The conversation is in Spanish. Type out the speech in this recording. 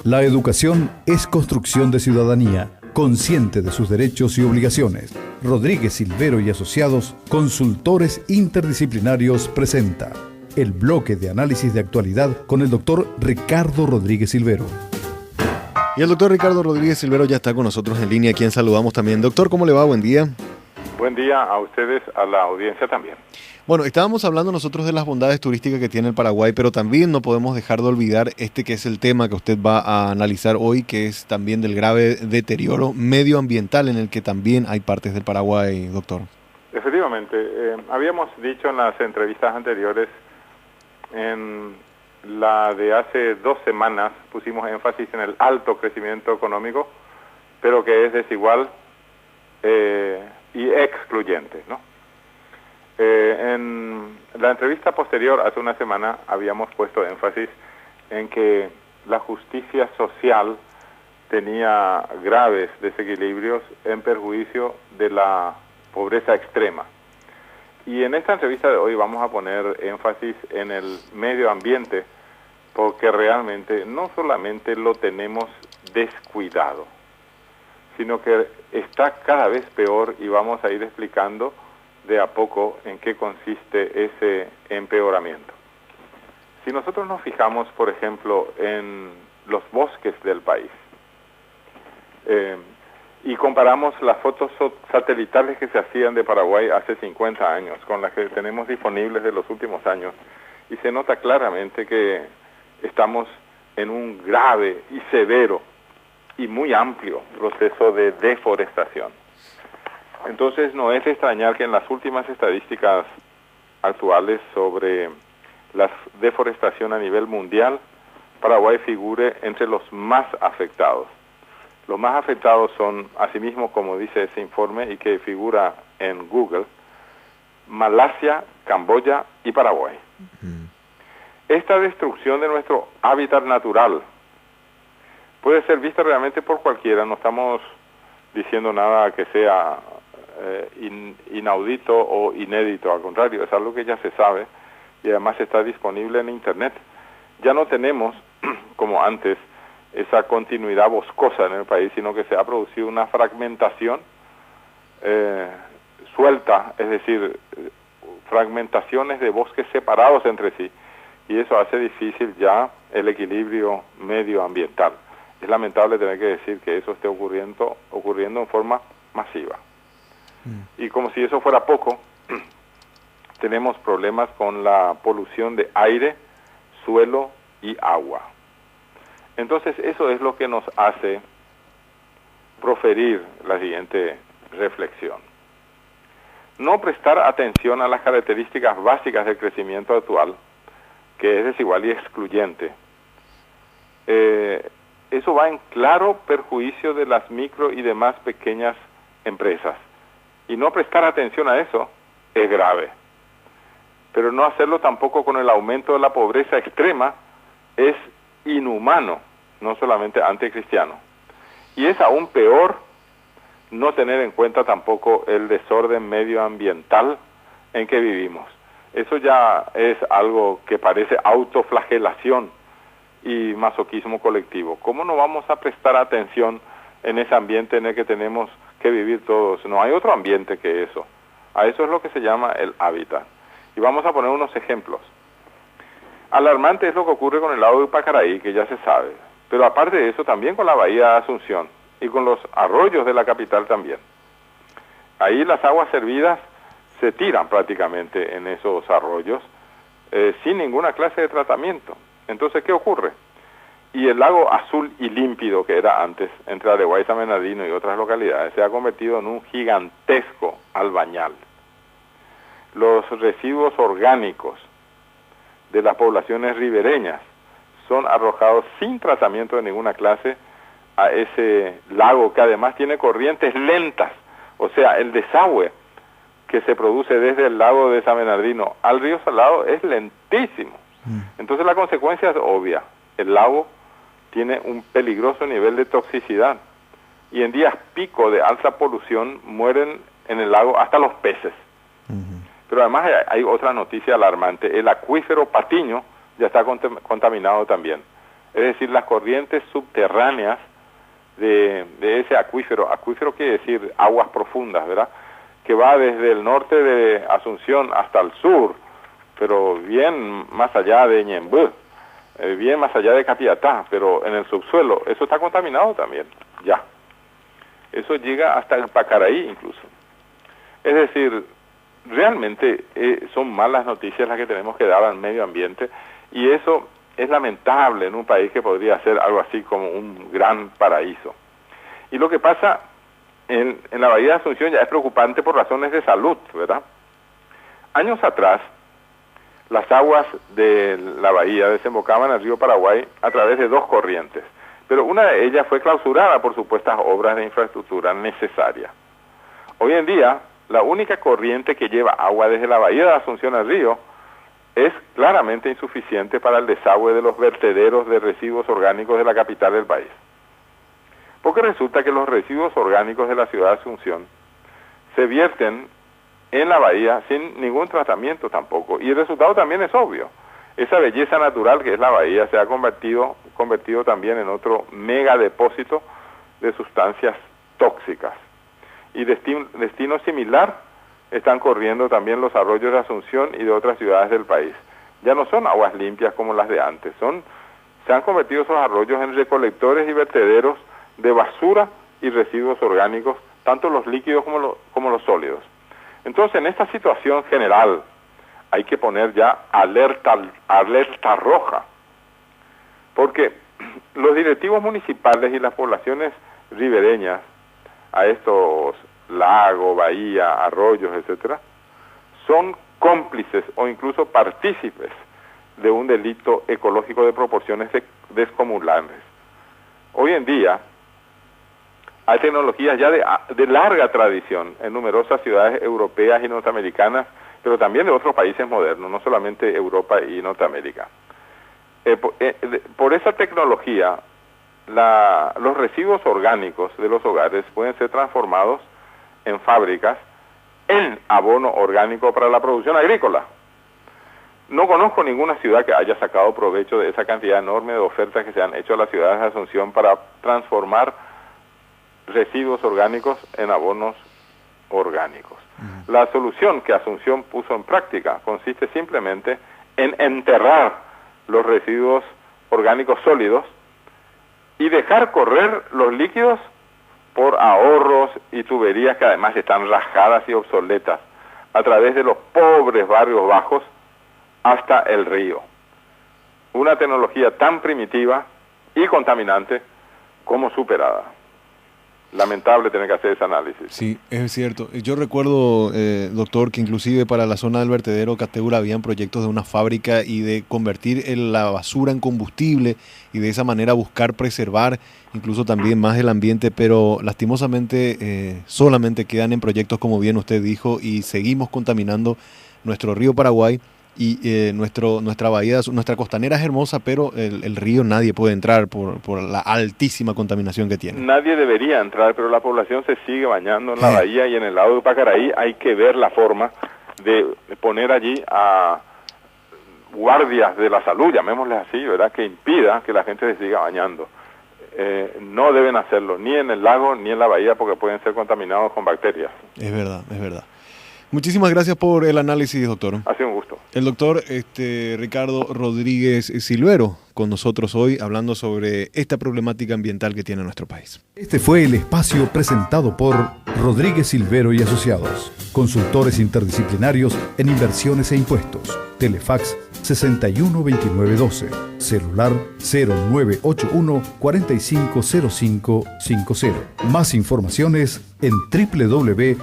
La educación es construcción de ciudadanía, consciente de sus derechos y obligaciones. Rodríguez Silvero y Asociados, consultores interdisciplinarios, presenta el bloque de análisis de actualidad con el doctor Ricardo Rodríguez Silvero. Y el doctor Ricardo Rodríguez Silvero ya está con nosotros en línea, a quien saludamos también. Doctor, ¿cómo le va? Buen día. Buen día a ustedes, a la audiencia también. Bueno, estábamos hablando nosotros de las bondades turísticas que tiene el Paraguay, pero también no podemos dejar de olvidar que es el tema que usted va a analizar hoy, que es también del grave deterioro medioambiental en el que también hay partes del Paraguay, doctor. Efectivamente, habíamos dicho en las entrevistas anteriores, en la de hace 2 semanas, pusimos énfasis en el alto crecimiento económico, pero que es desigual y excluyente, ¿no? En la entrevista posterior, hace una semana, habíamos puesto énfasis en que la justicia social tenía graves desequilibrios en perjuicio de la pobreza extrema. Y en esta entrevista de hoy vamos a poner énfasis en el medio ambiente, porque realmente no solamente lo tenemos descuidado, sino que está cada vez peor, y vamos a ir explicando de a poco en qué consiste ese empeoramiento. Si nosotros nos fijamos, por ejemplo, en los bosques del país, y comparamos las fotos satelitales que se hacían de Paraguay hace 50 años con las que tenemos disponibles de los últimos años, y se nota claramente que estamos en un grave y severo y muy amplio proceso de deforestación. Entonces no es de extrañar que en las últimas estadísticas actuales sobre la deforestación a nivel mundial, Paraguay figure entre los más afectados. Los más afectados son, asimismo, como dice ese informe y que figura en Google, Malasia, Camboya y Paraguay. Esta destrucción de nuestro hábitat natural puede ser vista realmente por cualquiera. No estamos diciendo nada que sea inaudito o inédito, al contrario, es algo que ya se sabe y además está disponible en Internet. Ya no tenemos, como antes, esa continuidad boscosa en el país, sino que se ha producido una fragmentación suelta, es decir, fragmentaciones de bosques separados entre sí, y eso hace difícil ya el equilibrio medioambiental. Es lamentable tener que decir que eso esté ocurriendo en forma masiva. Y como si eso fuera poco, tenemos problemas con la polución de aire, suelo y agua. Entonces eso es lo que nos hace proferir la siguiente reflexión. No prestar atención a las características básicas del crecimiento actual, que es desigual y excluyente, eso va en claro perjuicio de las micro y demás pequeñas empresas. Y no prestar atención a eso es grave. Pero no hacerlo tampoco con el aumento de la pobreza extrema es inhumano, no solamente anticristiano. Y es aún peor no tener en cuenta tampoco el desorden medioambiental en que vivimos. Eso ya es algo que parece autoflagelación y masoquismo colectivo. ¿Cómo no vamos a prestar atención en ese ambiente en el que tenemos que vivir todos? No hay otro ambiente que eso. A eso es lo que se llama el hábitat. Y vamos a poner unos ejemplos. Alarmante es lo que ocurre con el lago de Pacaraí, que ya se sabe. Pero aparte de eso, también con la bahía de Asunción y con los arroyos de la capital también. Ahí las aguas servidas se tiran prácticamente en esos arroyos sin ninguna clase de tratamiento. Entonces, ¿qué ocurre? Y el lago azul y límpido que era antes, entre Areguá y San Bernardino y otras localidades, se ha convertido en un gigantesco albañal. Los residuos orgánicos de las poblaciones ribereñas son arrojados sin tratamiento de ninguna clase a ese lago, que además tiene corrientes lentas. O sea, el desagüe que se produce desde el lago de San Bernardino al río Salado es lentísimo. Entonces la consecuencia es obvia. El lago tiene un peligroso nivel de toxicidad y en días pico de alta polución mueren en el lago hasta los peces. Pero además hay otra noticia alarmante. El acuífero Patiño ya está contaminado también. es decir, las corrientes subterráneas de ese acuífero. Acuífero quiere decir aguas profundas, ¿verdad? Que va desde el norte de Asunción hasta el sur, pero bien más allá de Ñemby, bien más allá de Capiatá, pero en el subsuelo. Eso está contaminado también, ya. Eso llega hasta el Pacaraí incluso. Es decir, realmente son malas noticias las que tenemos que dar al medio ambiente, y eso es lamentable en un país que podría ser algo así como un gran paraíso. Y lo que pasa en la Bahía de Asunción ya es preocupante por razones de salud, ¿verdad? Años atrás, las aguas de la bahía desembocaban al río Paraguay a través de dos corrientes, pero una de ellas fue clausurada por supuestas obras de infraestructura necesarias. Hoy en día, la única corriente que lleva agua desde la Bahía de Asunción al río es claramente insuficiente para el desagüe de los vertederos de residuos orgánicos de la capital del país. Porque resulta que los residuos orgánicos de la ciudad de Asunción se vierten en la bahía sin ningún tratamiento tampoco. Y el resultado también es obvio. Esa belleza natural que es la bahía se ha convertido también en otro mega depósito de sustancias tóxicas. Y destino similar están corriendo también los arroyos de Asunción y de otras ciudades del país. Ya no son aguas limpias como las de antes, se han convertido esos arroyos en recolectores y vertederos de basura y residuos orgánicos, tanto los líquidos como los sólidos. Entonces, en esta situación general, hay que poner ya alerta roja, porque los directivos municipales y las poblaciones ribereñas a estos lagos, bahía, arroyos, etcétera, son cómplices o incluso partícipes de un delito ecológico de proporciones descomunales. Hoy en día hay tecnologías ya de larga tradición en numerosas ciudades europeas y norteamericanas, pero también de otros países modernos, no solamente Europa y Norteamérica. Por esa tecnología, los residuos orgánicos de los hogares pueden ser transformados en fábricas en abono orgánico para la producción agrícola. No conozco ninguna ciudad que haya sacado provecho de esa cantidad enorme de ofertas que se han hecho a las ciudades de Asunción para transformar residuos orgánicos en abonos orgánicos. La solución que Asunción puso en práctica consiste simplemente en enterrar los residuos orgánicos sólidos y dejar correr los líquidos por ahorros y tuberías que además están rajadas y obsoletas a través de los pobres barrios bajos hasta el río. Una tecnología tan primitiva y contaminante como superada. Lamentable tener que hacer ese análisis. Sí, es cierto. Yo recuerdo, doctor, que inclusive para la zona del vertedero Cateura habían proyectos de una fábrica y de convertir la basura en combustible y de esa manera buscar preservar incluso también más el ambiente, pero lastimosamente solamente quedan en proyectos, como bien usted dijo, y seguimos contaminando nuestro río Paraguay. Y nuestra bahía, nuestra costanera es hermosa, pero el río nadie puede entrar por la altísima contaminación que tiene. Nadie debería entrar, pero la población se sigue bañando en la bahía, y en el lado de Pacaraí hay que ver la forma de poner allí a guardias de la salud, llamémosles así, ¿verdad?, que impida que la gente se siga bañando. No deben hacerlo, ni en el lago ni en la bahía, porque pueden ser contaminados con bacterias. Es verdad, es verdad. Muchísimas gracias por el análisis, doctor. Ha sido un gusto. El doctor Ricardo Rodríguez Silvero con nosotros hoy hablando sobre esta problemática ambiental que tiene nuestro país. Este fue el espacio presentado por Rodríguez Silvero y Asociados, consultores interdisciplinarios en inversiones e impuestos. Telefax 612912, celular 0981 450550. Más informaciones en www.rsa.com.py.